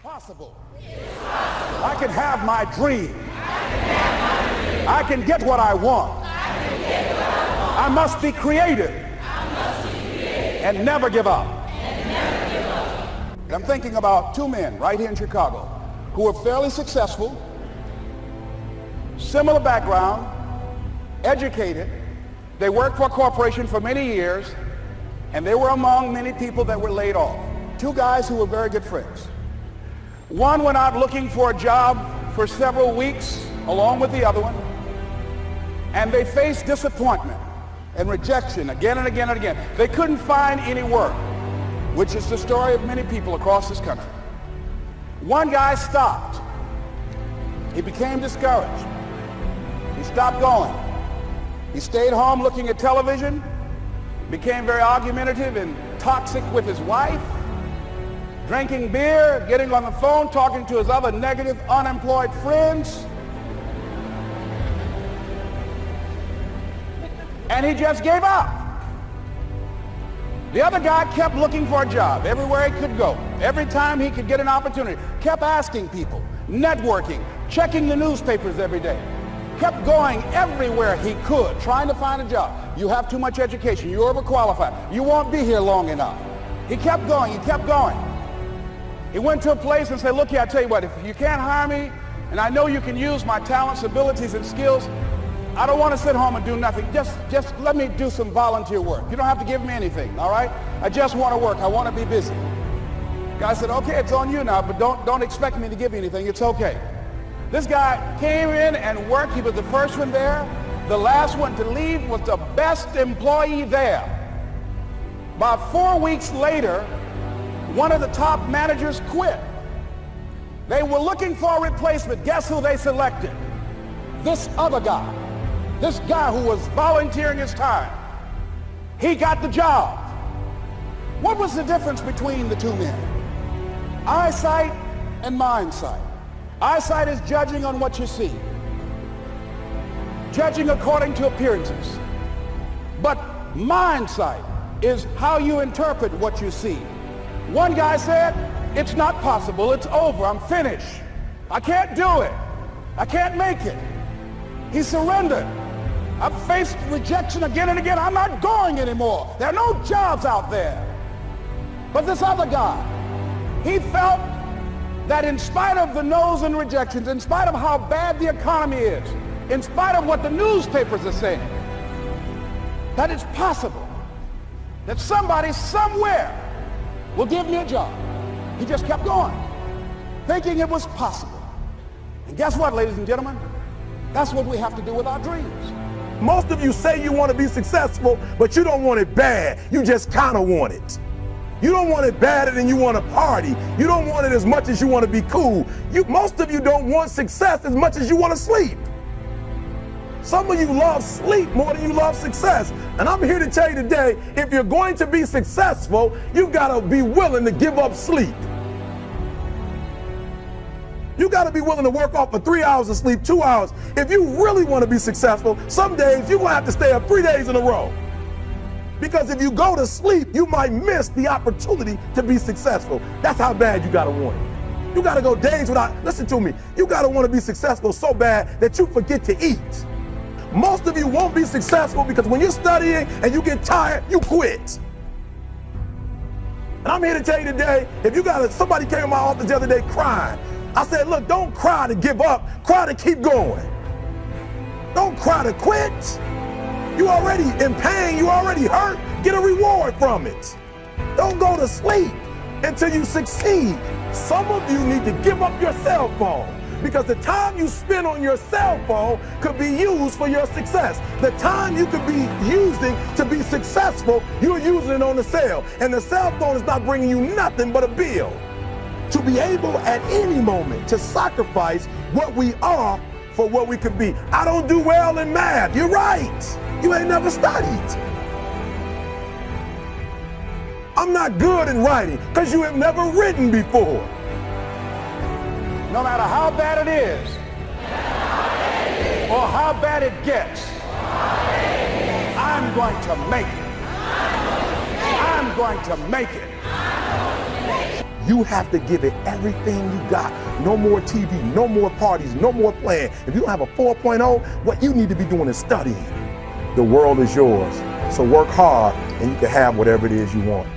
possible. I can have my dream. I can get what I want. I must be creative and never give up. I'm thinking about two men right here in Chicago who were fairly successful, similar background, educated. They worked for a corporation for many years, and they were among many people that were laid off. Two guys who were very good friends. One went out looking for a job for several weeks along with the other one, and they faced disappointment and rejection again and again and again. They couldn't find any work, which is the story of many people across this country. One guy stopped. He became discouraged. He stopped going. He stayed home looking at television, became very argumentative and toxic with his wife, drinking beer, getting on the phone, talking to his other negative, unemployed friends. And he just gave up. The other guy kept looking for a job everywhere he could go. Every time he could get an opportunity, kept asking people, networking, checking the newspapers every day. Kept going everywhere he could, trying to find a job. You have too much education. You're overqualified. You won't be here long enough. He kept going. He kept going. He went to a place and said, look here, I tell you what, if you can't hire me, and I know you can use my talents, abilities, and skills, I don't want to sit home and do nothing. Just let me do some volunteer work. You don't have to give me anything, all right? I just want to work. I want to be busy. Guy said, okay, it's on you now, but don't expect me to give you anything. It's okay. This guy came in and worked. He was the first one there. The last one to leave was the best employee there. About 4 weeks later, one of the top managers quit. They were looking for a replacement. Guess who they selected? This other guy. This guy who was volunteering his time. He got the job. What was the difference between the two men? Eyesight and mindsight. Eyesight is judging on what you see, judging according to appearances. But mindsight is how you interpret what you see. One guy said, it's not possible, it's over, I'm finished. I can't do it. I can't make it. He surrendered. I've faced rejection again and again. I'm not going anymore. There are no jobs out there. But this other guy, he felt that in spite of the no's and rejections, in spite of how bad the economy is, in spite of what the newspapers are saying, that it's possible that somebody somewhere will give me a job. He just kept going, thinking it was possible. And guess what, ladies and gentlemen? That's what we have to do with our dreams. Most of you say you want to be successful, but you don't want it bad. You just kind of want it. You don't want it badder than you want to party. You don't want it as much as you want to be cool. Most of you don't want success as much as you want to sleep. Some of you love sleep more than you love success. And I'm here to tell you today, if you're going to be successful, you've got to be willing to give up sleep. You got to be willing to work off for 3 hours of sleep, 2 hours. If you really want to be successful, some days you're going to have to stay up 3 days in a row. Because if you go to sleep, you might miss the opportunity to be successful. That's how bad you got to want it. You got to go days without, listen to me, you got to want to be successful so bad that you forget to eat. Most of you won't be successful because when you're studying and you get tired, you quit. And I'm here to tell you today, if you got somebody came in my office the other day crying. I said, look, don't cry to give up, cry to keep going. Don't cry to quit. You already in pain, you already hurt, get a reward from it. Don't go to sleep until you succeed. Some of you need to give up your cell phone because the time you spend on your cell phone could be used for your success. The time you could be using to be successful, you're using it on the cell. And the cell phone is not bringing you nothing but a bill. To be able at any moment to sacrifice what we are for what we could be. I don't do well in math. You're right. You ain't never studied. I'm not good in writing because you have never written before. No matter how bad it is, or how bad it gets, I'm going to make it. I'm going to make it. You have to give it everything you got. No more TV, no more parties, no more playing. If you don't have a 4.0, what you need to be doing is studying. The world is yours. So work hard and you can have whatever it is you want.